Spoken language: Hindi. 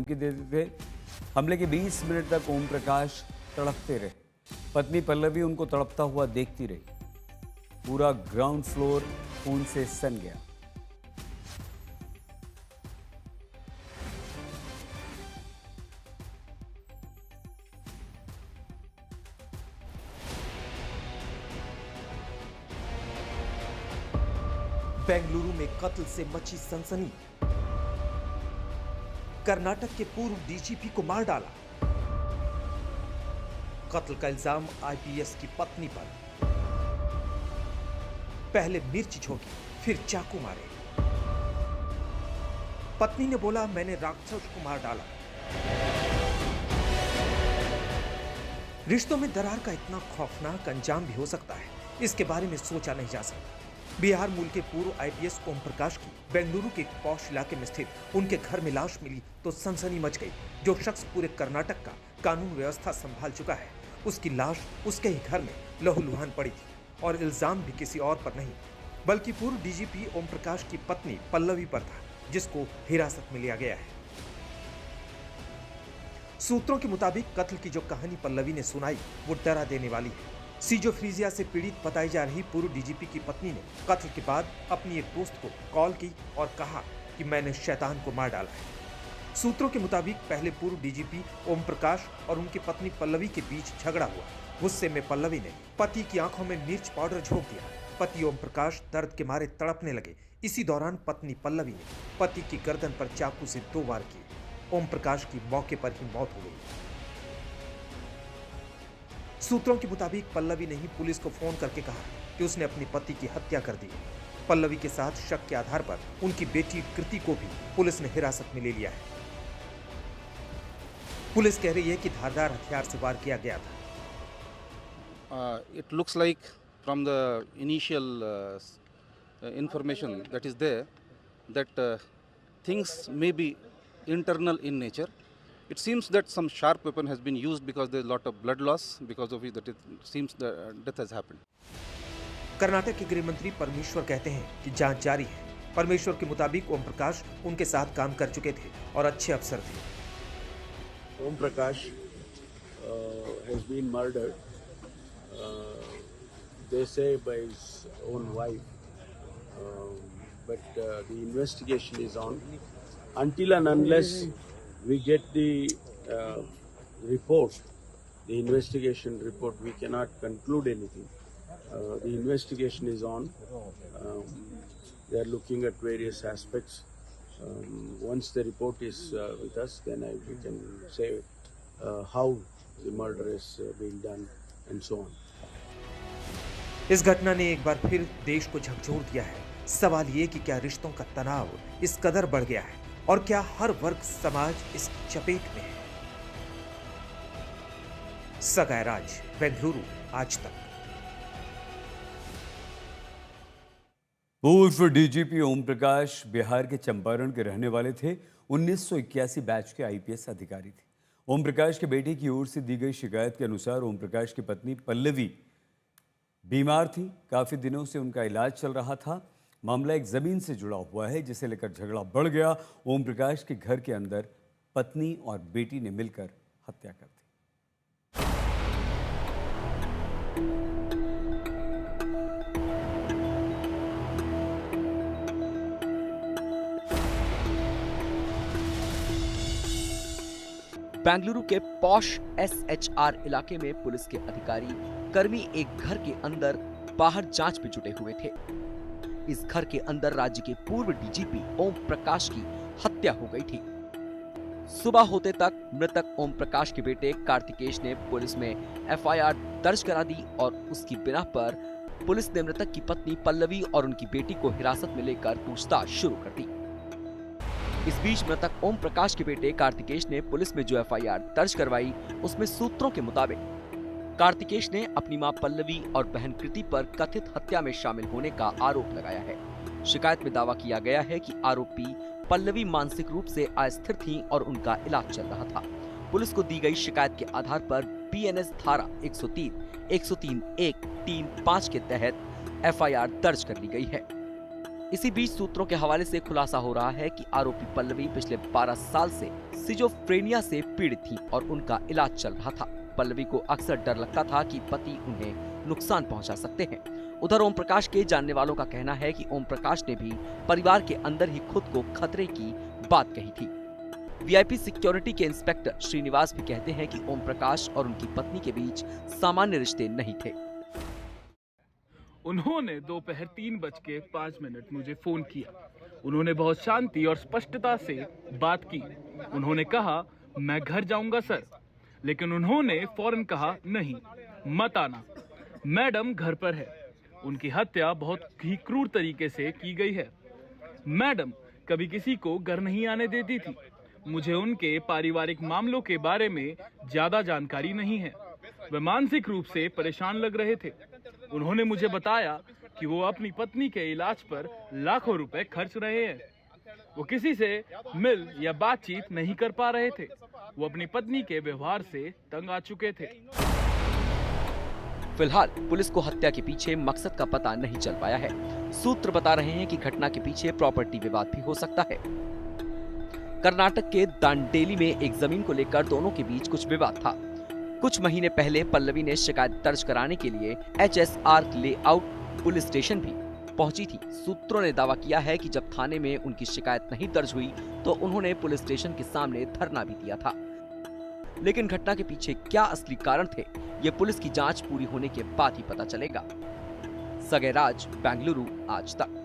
धमकी देते थे। हमले के 20 मिनट तक ओम प्रकाश तड़पते रहे। पत्नी पल्लवी उनको तड़पता हुआ देखती रही। पूरा ग्राउंड फ्लोर खून से सन गया। बेंगलुरु में कत्ल से मची सनसनी। कर्नाटक के पूर्व डीजीपी को मार डाला। कत्ल का इल्जाम आईपीएस की पत्नी पर। पहले मिर्च झोंकी, फिर चाकू मारे। पत्नी ने बोला, मैंने राक्षस को मार डाला। रिश्तों में दरार का इतना खौफनाक अंजाम भी हो सकता है, इसके बारे में सोचा नहीं जा सकता। बिहार मूल के पूर्व आईपीएस ओम प्रकाश की बेंगलुरु के एक पॉश इलाके में स्थित उनके घर में लाश मिली तो सनसनी मच गई। जो शख्स पूरे कर्नाटक का कानून व्यवस्था संभाल चुका है, उसकी लाश उसके ही घर में लहूलुहान पड़ी थी। और इल्जाम भी किसी और पर नहीं, बल्कि पूर्व डीजीपी ओम प्रकाश की पत्नी पल्लवी पर था, जिसको हिरासत में लिया गया है। सूत्रों के मुताबिक कत्ल की जो कहानी पल्लवी ने सुनाई, वो डरा देने वाली है। सीजोफ्रीजिया से पीड़ित बताई जा रही पूर्व डीजीपी की पत्नी ने कत्ल के बाद अपनी एक दोस्त को कॉल की और कहा कि मैंने शैतान को मार डाला है। सूत्रों के मुताबिक पहले पूर्व डीजीपी ओम प्रकाश और उनकी पत्नी पल्लवी के बीच झगड़ा हुआ। गुस्से में पल्लवी ने पति की आंखों में मिर्च पाउडर झोंक दिया। पति ओम प्रकाश दर्द के मारे तड़पने लगे। इसी दौरान पत्नी पल्लवी ने पति की गर्दन पर चाकू से 2 वार किए। ओम प्रकाश की मौके पर ही मौत हो गई। सूत्रों के मुताबिक पल्लवी ने ही पुलिस को फोन करके कहा कि उसने अपनी पति की हत्या कर दी। पल्लवी के साथ शक के आधार पर उनकी बेटी कृति को भी पुलिस ने हिरासत में ले लिया है। पुलिस कह रही है कि धारदार हथियार से वार किया गया था। It looks like from the initial information that is there that things may be internal in nature. It seems that some sharp weapon has been used because there is a lot of blood loss, because of which that it seems the death has happened. Karnataka के गृह मंत्री परमेश्वर कहते हैं कि जांच जारी है। परमेश्वर के मुताबिक ओम प्रकाश उनके साथ काम कर चुके थे और अच्छे अफसर थे। Om Prakash has been murdered. They say by his own wife, but the investigation is on. Until and unless we get the report, the investigation report, we cannot conclude anything. The investigation is on. They are looking at various aspects. Once the report is with us, then we can say how the murder is being done and so on. इस घटना ने एक बार फिर देश को झकझोर दिया है। सवाल ये कि क्या रिश्तों का तनाव इस कदर बढ़ गया है और क्या हर वर्ग समाज इस चपेट में है। सगाई राज, बेंगलुरु, आज तक। पूर्व डीजीपी ओम प्रकाश बिहार के चंपारण के रहने वाले थे। 1981 बैच के आईपीएस अधिकारी थे। ओम प्रकाश के बेटे की ओर से दी गई शिकायत के अनुसार ओम प्रकाश की पत्नी पल्लवी बीमार थी। काफी दिनों से उनका इलाज चल रहा था। मामला एक जमीन से जुड़ा हुआ है, जिसे लेकर झगड़ा बढ़ गया। ओम प्रकाश के घर के अंदर पत्नी और बेटी ने मिलकर हत्या कर दी। बेंगलुरु के पॉश एसएचआर इलाके में पुलिस के अधिकारी कर्मी एक घर के अंदर बाहर जांच में जुटे हुए थे। इस घर के अंदर राज्य के पूर्व डीजीपी ओम प्रकाश की हत्या हो गई थी। सुबह होते तक मृतक ओम प्रकाश के बेटे कार्तिकेश ने पुलिस में एफआईआर दर्ज करा दी और उसकी बिना पर पुलिस ने मृतक की पत्नी पल्लवी और उनकी बेटी को हिरासत में लेकर पूछताछ शुरू कर दी। इस बीच मृतक ओम प्रकाश के बेटे कार्तिकेश ने पुलिस में जो एफआईआर दर्ज करवाई, उसमें सूत्रों के मुताबिक कार्तिकेश ने अपनी मां पल्लवी और बहन कृति पर कथित हत्या में शामिल होने का आरोप लगाया है। शिकायत में दावा किया गया है कि आरोपी पल्लवी मानसिक रूप से अस्थिर थीं और उनका इलाज चल रहा था। पुलिस को दी गई शिकायत के आधार पर बीएनएस धारा 103, 103(1), 3, 5 के तहत एफआईआर दर्ज कर ली गई है। इसी बीच सूत्रों के हवाले से खुलासा हो रहा है कि आरोपी पल्लवी पिछले 12 साल से सिजोफ्रेनिया से पीड़ित थी और उनका इलाज चल रहा था। पल्लवी को अक्सर डर लगता था कि पति उन्हें नुकसान पहुंचा सकते हैं। उधर ओम प्रकाश के जानने वालों का कहना है कि ओम प्रकाश ने भी परिवार के अंदर ही खुद को खतरे की बात कही थी। वीआईपी सिक्योरिटी के इंस्पेक्टर श्रीनिवास भी कहते हैं कि ओम प्रकाश और उनकी पत्नी के बीच सामान्य रिश्ते नहीं थे। उन्होंने दोपहर 3:05 मुझे फोन किया। उन्होंने बहुत शांति और स्पष्टता से बात की। उन्होंने कहा मैं घर जाऊंगा सर, लेकिन उन्होंने फौरन कहा नहीं मत आना, मैडम घर पर है। उनकी हत्या बहुत ही क्रूर तरीके से की गई है। मैडम कभी किसी को घर नहीं आने देती थी। मुझे उनके पारिवारिक मामलों के बारे में ज्यादा जानकारी नहीं है। वे मानसिक रूप से परेशान लग रहे थे। उन्होंने मुझे बताया कि वो अपनी पत्नी के इलाज पर लाखों रुपए खर्च रहे हैं। वो किसी से मिल या बातचीत नहीं कर पा रहे थे। वो अपनी पत्नी के व्यवहार से तंग आ चुके थे। फिलहाल पुलिस को हत्या के पीछे मकसद का पता नहीं चल पाया है। सूत्र बता रहे हैं कि घटना के पीछे प्रॉपर्टी विवाद भी हो सकता है। कर्नाटक के दांडेली में एक जमीन को लेकर दोनों के बीच कुछ विवाद था। कुछ महीने पहले पल्लवी ने शिकायत दर्ज कराने के लिए HSR लेआउट पुलिस स्टेशन भी पहुंची थी। सूत्रों ने दावा किया है कि जब थाने में उनकी शिकायत नहीं दर्ज हुई तो उन्होंने पुलिस स्टेशन के सामने धरना भी दिया था। लेकिन घटना के पीछे क्या असली कारण थे, ये पुलिस की जांच पूरी होने के बाद ही पता चलेगा। सगेराज, बेंगलुरु, आज तक।